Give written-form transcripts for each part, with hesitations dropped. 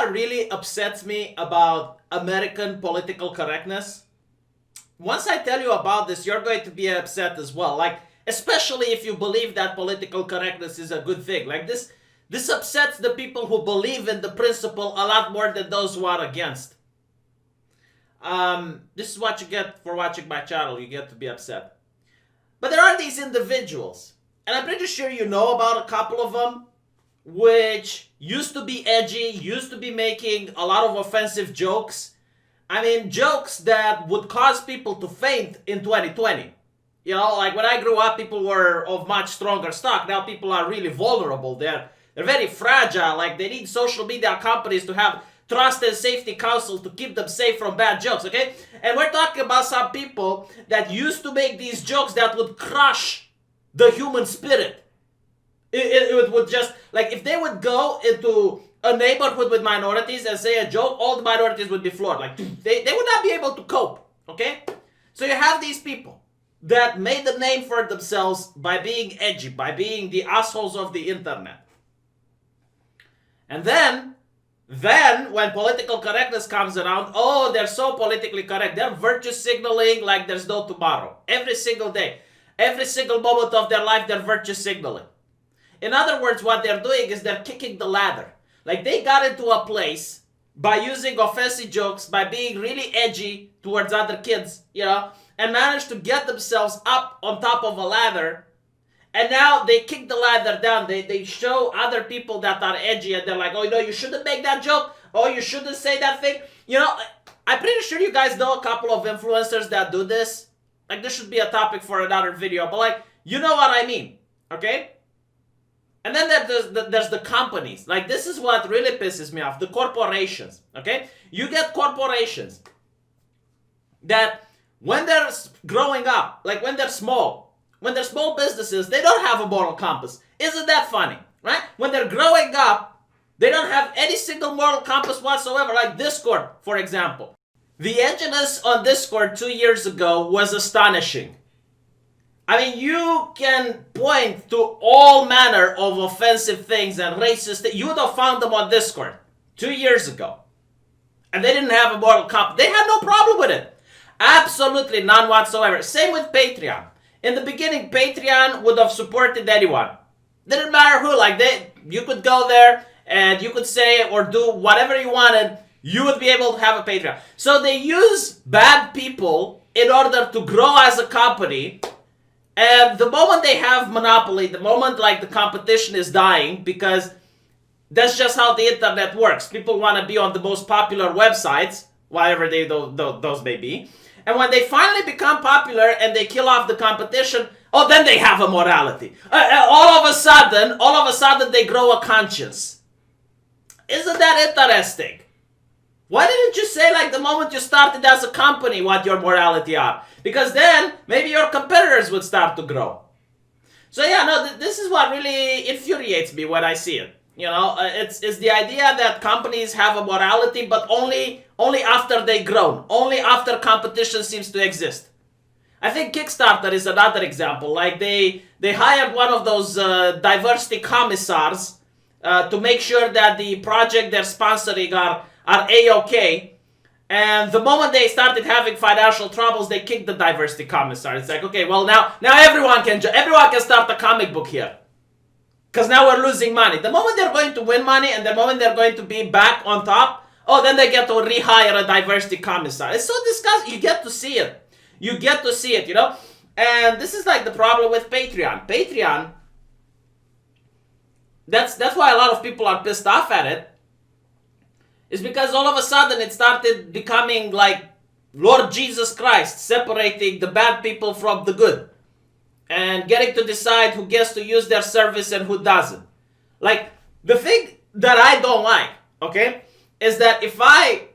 what really upsets me about American political correctness? Once I tell you about this, you're going to be upset as well. Like, especially if you believe that political correctness is a good thing. Like this upsets the people who believe in the principle a lot more than those who are against. This is what you get for watching my channel. You get to be upset. But there are these individuals, and I'm pretty sure you know about a couple of them, which used to be edgy, used to be making a lot of offensive jokes. I mean, jokes that would cause people to faint in 2020. You know, like when I grew up, people were of much stronger stock. Now people are really vulnerable. They're very fragile. Like they need social media companies to have trust and safety council to keep them safe from bad jokes, okay? And we're talking about some people that used to make these jokes that would crush the human spirit. It would just, like, if they would go into a neighborhood with minorities and say a joke, all the minorities would be floored. Like, they would not be able to cope, okay? So you have these people that made a name for themselves by being edgy, by being the assholes of the internet. And then when political correctness comes around, oh, they're so politically correct. They're virtue signaling like there's no tomorrow. Every single day. Every single moment of their life, they're virtue signaling. In other words, what they're doing is they're kicking the ladder. Like they got into a place by using offensive jokes, by being really edgy towards other kids, you know, and managed to get themselves up on top of a ladder. And now they kick the ladder down. They show other people that are edgy and they're like, oh, you shouldn't make that joke. Oh, you shouldn't say that thing. You know, I'm pretty sure you guys know a couple of influencers that do this. Like, this should be a topic for another video. But, like, you know what I mean, okay? And then there's the companies. Like, this is what really pisses me off. The corporations, okay? You get corporations that when they're growing up, like when they're small businesses, they don't have a moral compass. Isn't that funny, right? When they're growing up, they don't have any single moral compass whatsoever, like Discord, for example. The edginess on Discord 2 years ago was astonishing. I mean, you can point to all manner of offensive things and racist things. You would have found them on Discord 2 years ago. And they didn't have a moral compass. They had no problem with it. Absolutely none whatsoever. Same with Patreon. In the beginning, Patreon would have supported anyone. Didn't matter who. Like, you could go there and you could say or do whatever you wanted. You would be able to have a Patreon. So they use bad people in order to grow as a company. And the moment they have monopoly, the moment like the competition is dying, because that's just how the internet works. People want to be on the most popular websites, whatever those may be. And when they finally become popular and they kill off the competition, oh, then they have a morality. All of a sudden they grow a conscience. Isn't that interesting? Why didn't you say, like, the moment you started as a company what your morality are? Because then maybe your competitors would start to grow. So yeah, no, this is what really infuriates me when I see it. You know, it's the idea that companies have a morality, but only after they grown, only after competition seems to exist. I think Kickstarter is another example. Like they hired one of those diversity commissars to make sure that the project they're sponsoring are A-okay. And the moment they started having financial troubles, they kicked the diversity commissar. It's like, okay, well now everyone can start a comic book here. Because now we're losing money. The moment they're going to win money and the moment they're going to be back on top, oh, then they get to rehire a diversity commissar. It's so disgusting. You get to see it. You get to see it, you know? And this is like the problem with Patreon. Patreon, that's why a lot of people are pissed off at it. Is because all of a sudden it started becoming like Lord Jesus Christ separating the bad people from the good. And getting to decide who gets to use their service and who doesn't. Like, the thing that I don't like, okay, is that if I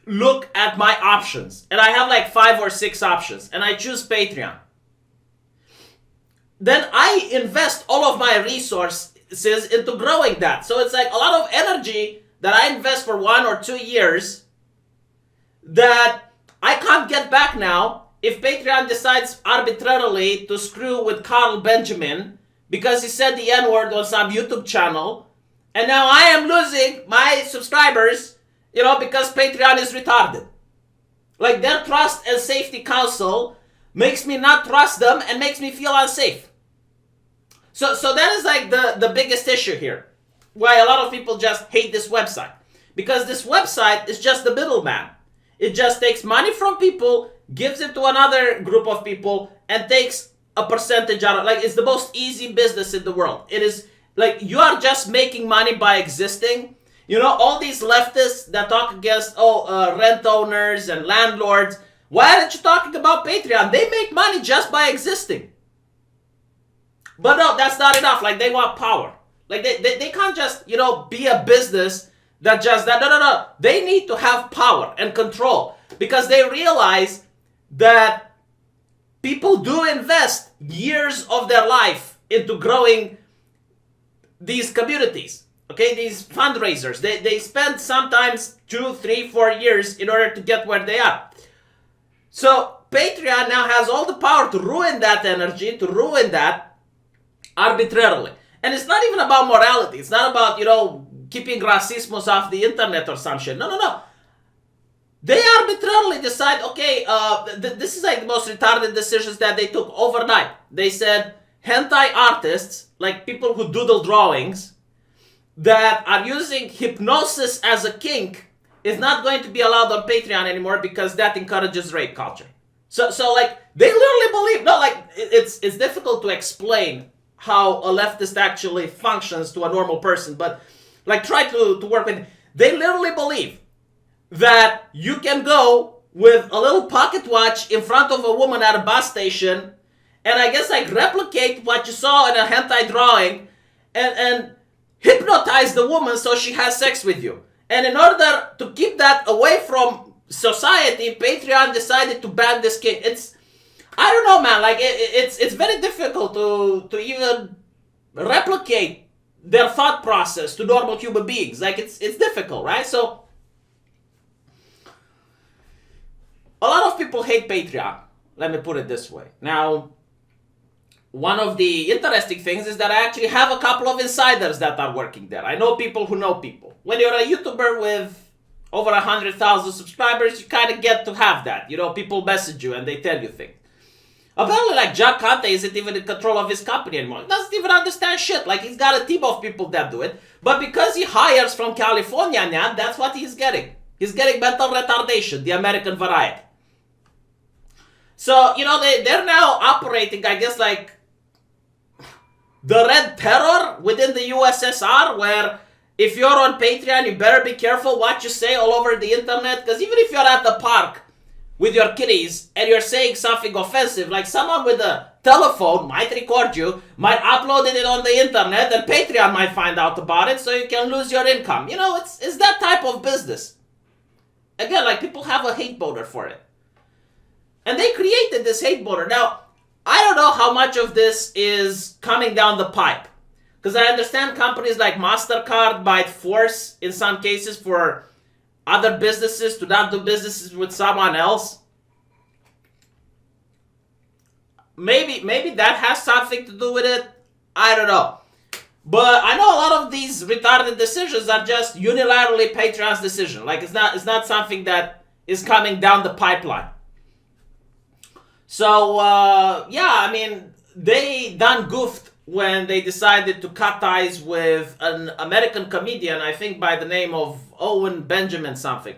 look at my options, and I have like 5 or 6 options, and I choose Patreon, then I invest all of my resources into growing that. So it's like a lot of energy that I invest for 1 or 2 years that I can't get back now if Patreon decides arbitrarily to screw with Carl Benjamin because he said the N-word on some YouTube channel And now I am losing my subscribers, because Patreon is retarded. Like, their Trust and Safety Council makes me not trust them and makes me feel unsafe. So that is like the biggest issue here. Why a lot of people just hate this website. Because this website is just the middleman. It just takes money from people, gives it to another group of people, and takes a percentage out of it. Like, it's the most easy business in the world. It is like, you are just making money by existing. All these leftists that talk against, rent owners and landlords, why aren't you talking about Patreon? They make money just by existing. But no, that's not enough. Like, they want power. Like, they can't just, be a business that just that. No. They need to have power and control because they realize that people do invest years of their life into growing these communities. Okay, these fundraisers. They spend sometimes 2, 3, 4 years in order to get where they are. So Patreon now has all the power to ruin that energy, to ruin that arbitrarily. And it's not even about morality. It's not about, keeping racismos off the internet or some shit. No. They arbitrarily decide, okay, this is like the most retarded decisions that they took overnight. They said hentai artists, like people who doodle drawings, that are using hypnosis as a kink is not going to be allowed on Patreon anymore because that encourages rape culture. So like, they literally believe, it's difficult to explain how a leftist actually functions to a normal person, but like, try to work with it. They literally believe that you can go with a little pocket watch in front of a woman at a bus station and I guess like replicate what you saw in a hentai drawing and hypnotize the woman so she has sex with you. And in order to keep that away from society, Patreon decided to ban this kink. I don't know, man. Like, it's very difficult to even replicate their thought process to normal human beings. Like, it's difficult, right? So a lot of people hate Patreon. Let me put it this way. Now, one of the interesting things is that I actually have a couple of insiders that are working there. I know people who know people. When you're a YouTuber with over 100,000 subscribers, you kind of get to have that. People message you and they tell you things. Apparently, like, Jack Conte isn't even in control of his company anymore. He doesn't even understand shit. Like, he's got a team of people that do it. But because he hires from California now, that's what he's getting. He's getting mental retardation, the American variety. So, they're now operating, I guess, like the Red Terror within the USSR, where if you're on Patreon, you better be careful what you say all over the internet. Because even if you're at the park with your kiddies and you're saying something offensive, like, someone with a telephone might record you, might upload it on the internet, and Patreon might find out about it, so you can lose your income. It's that type of business. Again, like, people have a hate boner for it. And they created this hate boner. Now, I don't know how much of this is coming down the pipe. Because I understand companies like MasterCard might force, in some cases, for other businesses to not do businesses with someone else. Maybe that has something to do with it. I don't know. But I know a lot of these retarded decisions are just unilaterally Patreon's decision. Like, it's not something that is coming down the pipeline. So, they done goofed when they decided to cut ties with an American comedian, I think by the name of Owen Benjamin something.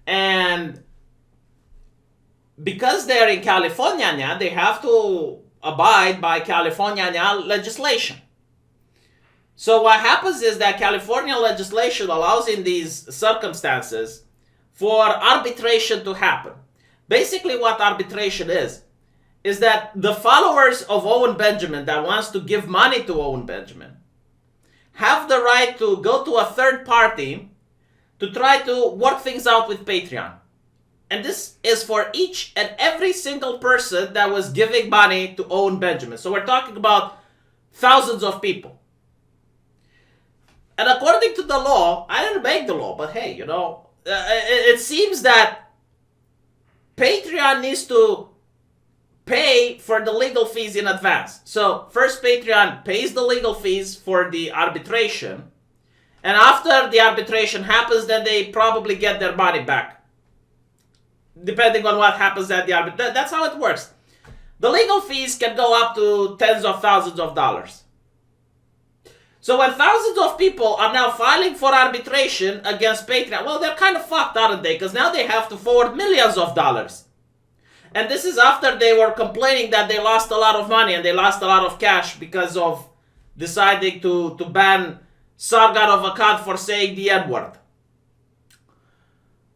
And because they're in California now, they have to abide by California now legislation. So what happens is that California legislation allows in these circumstances for arbitration to happen. Basically what arbitration is that the followers of Owen Benjamin that wants to give money to Owen Benjamin have the right to go to a third party to try to work things out with Patreon. And this is for each and every single person that was giving money to Owen Benjamin. So we're talking about thousands of people. And according to the law, I didn't make the law, but hey, it seems that Patreon needs to pay for the legal fees in advance. So first Patreon pays the legal fees for the arbitration. And after the arbitration happens, then they probably get their money back, depending on what happens at the arbitration. That's how it works. The legal fees can go up to tens of thousands of dollars. So when thousands of people are now filing for arbitration against Patreon, well, they're kind of fucked, aren't they? Because now they have to forward millions of dollars. And this is after they were complaining that they lost a lot of money and they lost a lot of cash because of deciding to ban Sargon of Akkad for saying the N-word.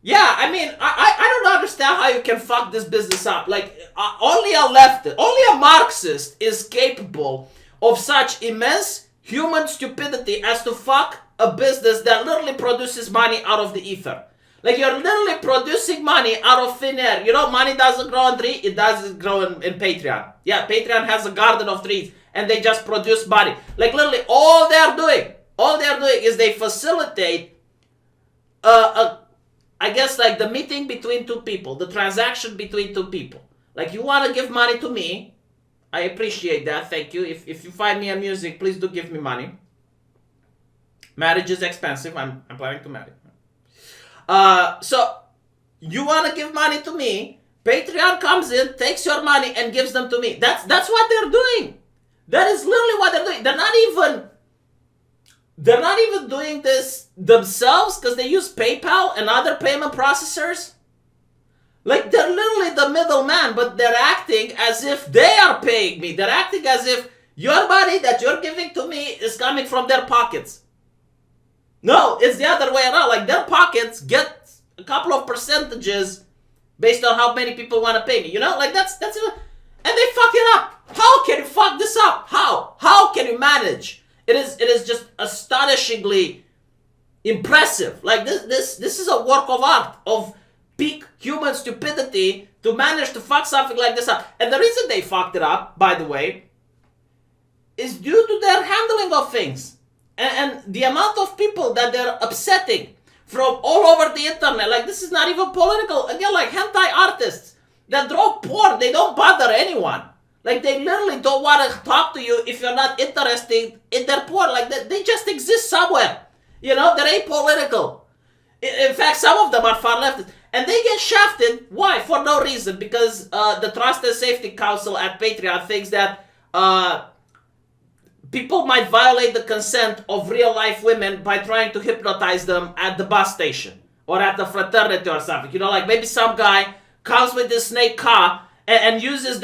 Yeah, I mean, I don't understand how you can fuck this business up. Like, only a leftist, only a Marxist is capable of such immense human stupidity as to fuck a business that literally produces money out of the ether. Like, you're literally producing money out of thin air. You know, money doesn't grow on trees, it doesn't grow in Patreon. Yeah, Patreon has a garden of trees, and they just produce money. Like, literally, all they're doing is they facilitate, I guess, like, the meeting between two people, the transaction between two people. Like, you want to give money to me, I appreciate that, thank you. If you find me a music, please do give me money. Marriage is expensive, I'm planning to marry. So, you want to give money to me, Patreon comes in, takes your money, and gives them to me. That's what they're doing. That is literally what they're doing. They're not even doing this themselves because they use PayPal and other payment processors. Like, they're literally the middleman, but they're acting as if they are paying me. They're acting as if your money that you're giving to me is coming from their pockets. No, it's the other way around. Like, their pockets get a couple of percentages based on how many people want to pay me. You know, like, that's it. And they fuck it up. How can you fuck this up? How can you manage? It is just astonishingly impressive. Like, this is a work of art, of peak human stupidity to manage to fuck something like this up. And the reason they fucked it up, by the way, is due to their handling of things. And the amount of people that they're upsetting from all over the internet. Like, this is not even political. Again, like, hentai artists that draw porn, they don't bother anyone. Like, they literally don't want to talk to you if you're not interested in their porn. Like, they just exist somewhere. You know, they're apolitical. In fact, some of them are far leftist. And they get shafted. Why? For no reason. Because the Trust and Safety Council at Patreon thinks that people might violate the consent of real-life women by trying to hypnotize them at the bus station or at the fraternity or something. You know, like, maybe some guy comes with this snake car and uses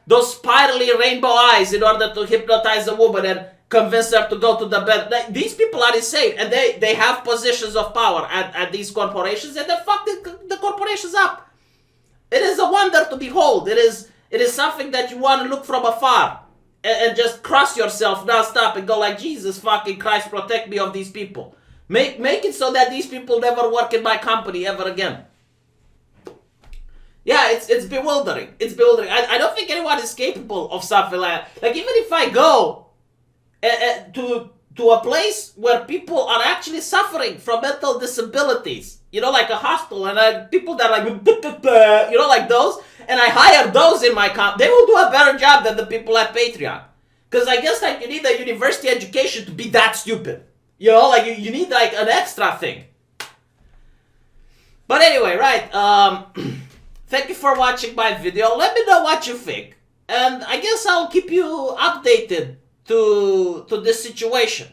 those spirally rainbow eyes in order to hypnotize a woman and convince her to go to the bed. Like, these people are insane, and they have positions of power at these corporations, and they fuck the corporations up. It is a wonder to behold. It is something that you want to look from afar and just cross yourself non-stop and go like, Jesus fucking Christ, protect me of these people. Make it so that these people never work in my company ever again. Yeah, it's bewildering. It's bewildering. I don't think anyone is capable of something like that. Like, even if I go to a place where people are actually suffering from mental disabilities, you know, like a hospital, and people that are like, you know, like those, and I hire those in my company, they will do a better job than the people at Patreon. Because I guess, like, you need a university education to be that stupid. You know, like, you need, like, an extra thing. But anyway, right, thank you for watching my video. Let me know what you think. And I guess I'll keep you updated to this situation.